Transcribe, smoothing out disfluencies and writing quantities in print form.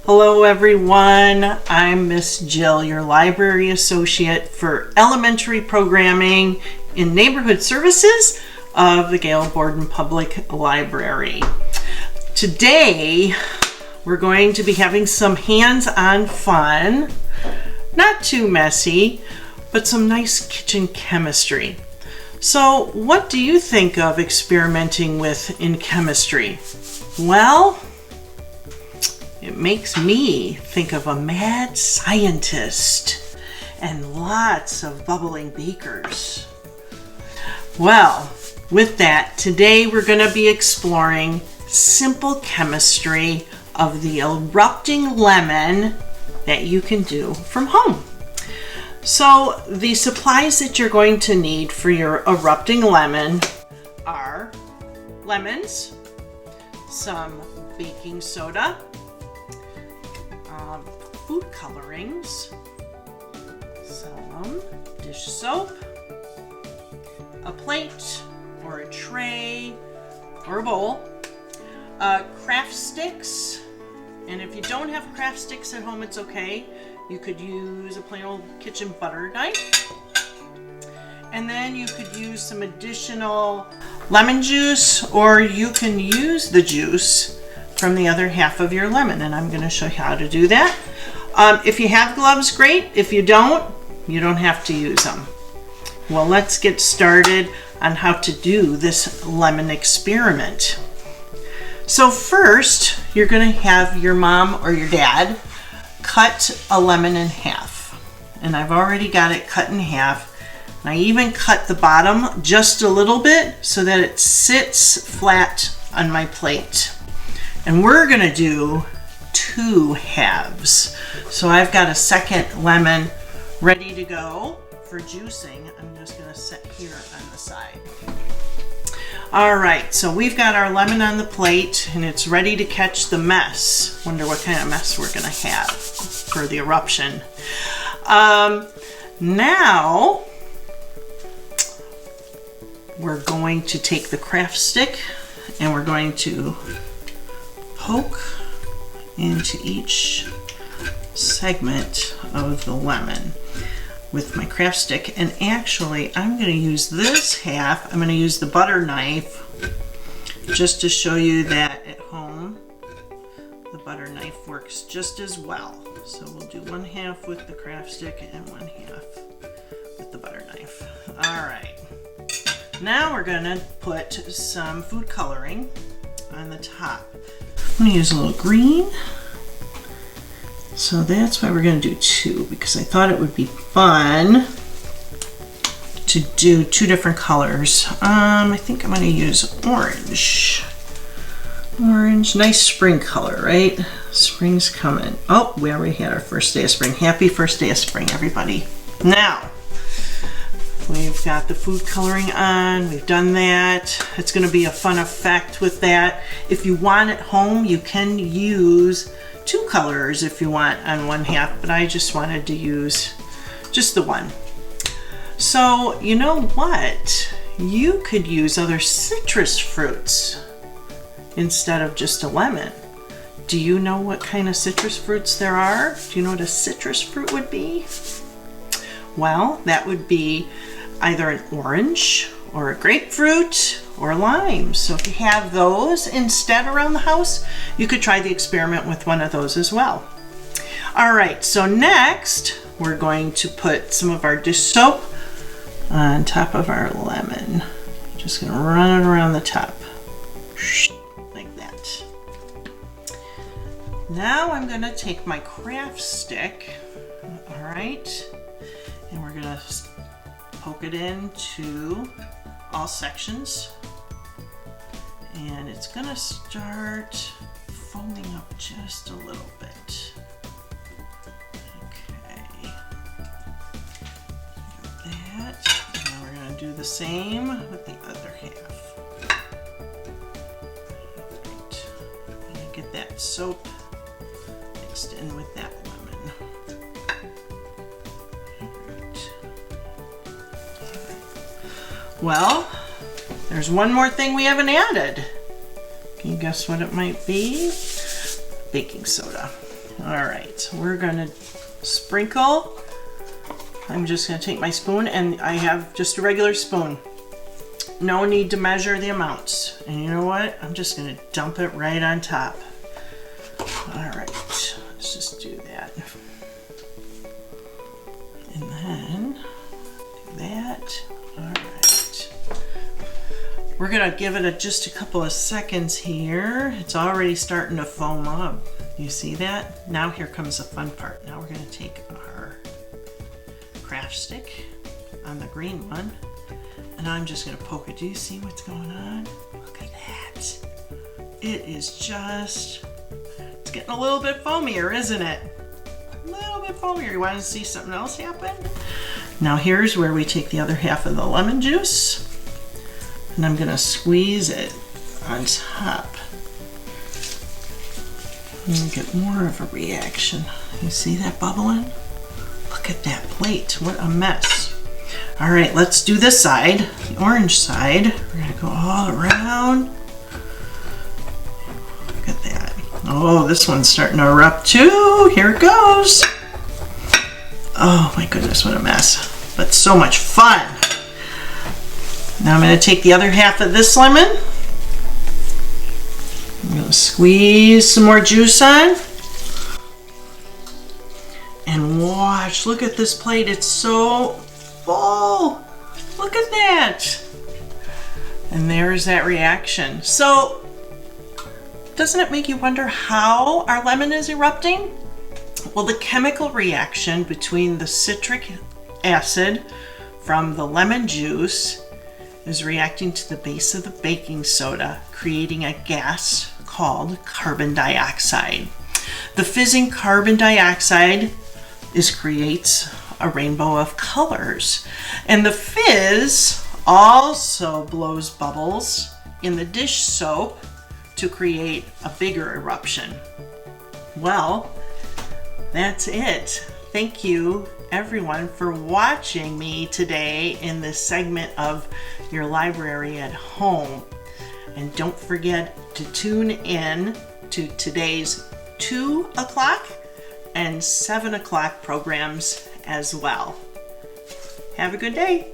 Hello everyone, I'm Miss Jill, your library associate for elementary programming in neighborhood services of the Gail Borden Public Library. Today we're going to be having some hands-on fun, not too messy, but some nice kitchen chemistry. So what do you think of experimenting with in chemistry? Well, it makes me think of a mad scientist and lots of bubbling beakers. Well, with that, today we're going to be exploring simple chemistry of the erupting lemon that you can do from home. So the supplies that you're going to need for your erupting lemon are lemons, some baking soda, food colorings, some dish soap, a plate or a tray or a bowl, craft sticks, and if you don't have craft sticks at home, it's okay. You could use a plain old kitchen butter knife, and then you could use some additional lemon juice, or you can use the juice from the other half of your lemon, and I'm going to show you how to do that. If you have gloves, great. If you don't have to use them. Well, let's get started on how to do this lemon experiment. So first, you're going to have your mom or your dad cut a lemon in half. And I've already got it cut in half. And I even cut the bottom just a little bit so that it sits flat on my plate. And we're going to do 2 halves. So I've got a second lemon ready to go for juicing. I'm just going to set here on the side. All right, so we've got our lemon on the plate and it's ready to catch the mess. Wonder what kind of mess we're going to have for the eruption. Now we're going to take the craft stick and we're going to poke into each segment of the lemon with my craft stick. And actually, I'm going to use this half. I'm going to use the butter knife just to show you that at home the butter knife works just as well. So we'll do 1 half with the craft stick and 1 half with the butter knife. All right. Now we're going to put some food coloring on the top. I'm going to use a little green. So that's why we're going to do 2, because I thought it would be fun to do 2 different colors. I think I'm going to use orange. Orange, nice spring color, right? Spring's coming. Oh, we already had our first day of spring. Happy first day of spring, everybody. Now, we've got the food coloring on. We've done that. It's going to be a fun effect with that. If you want at home, you can use 2 colors if you want on 1 half, but I just wanted to use just the 1. So you know what? You could use other citrus fruits instead of just a lemon. Do you know what kind of citrus fruits there are? Do you know what a citrus fruit would be? Well, that would be either an orange or a grapefruit or lime. So if you have those instead around the house, you could try the experiment with one of those as well. All right, so next we're going to put some of our dish soap on top of our lemon. Just gonna run it around the top, like that. Now I'm gonna take my craft stick, all right, and we're gonna poke it into all sections, and it's gonna start foaming up just a little bit. Okay, like that. And now we're gonna do the same with the other half. Right. I'm gonna get that soap mixed in with that lemon. Well, there's one more thing we haven't added. Can you guess what it might be? baking soda. All right, we're gonna sprinkle. I'm just gonna take my spoon, and I have just a regular spoon. No need to measure the amounts. And you know what? I'm just gonna dump it right on top. All right, let's just do that. And then do that. All right. We're gonna give it just a couple of seconds here. It's already starting to foam up. You see that? Now here comes the fun part. Now we're gonna take our craft stick on the green one, and I'm just gonna poke it. Do you see what's going on? Look at that. It is just, it's getting a little bit foamier, isn't it? A little bit foamier. You want to see something else happen? Now here's where we take the other half of the lemon juice, and I'm gonna squeeze it on top. And get more of a reaction. You see that bubbling? Look at that plate. What a mess. All right, let's do this side, the orange side. We're gonna go all around. Look at that. Oh, this one's starting to erupt too. Here it goes. Oh my goodness, what a mess. But so much fun. Now I'm gonna take the other half of this lemon. I'm gonna squeeze some more juice on. And watch, look at this plate. It's so full. Look at that. And there's that reaction. So, doesn't it make you wonder how our lemon is erupting? Well, the chemical reaction between the citric acid from the lemon juice is reacting to the base of the baking soda, creating a gas called carbon dioxide. The fizzing carbon dioxide creates a rainbow of colors, and the fizz also blows bubbles in the dish soap to create a bigger eruption. Well, that's it. Thank you everyone for watching me today in this segment of your library at home. And don't forget to tune in to today's 2 o'clock and 7 o'clock programs as well. Have a good day.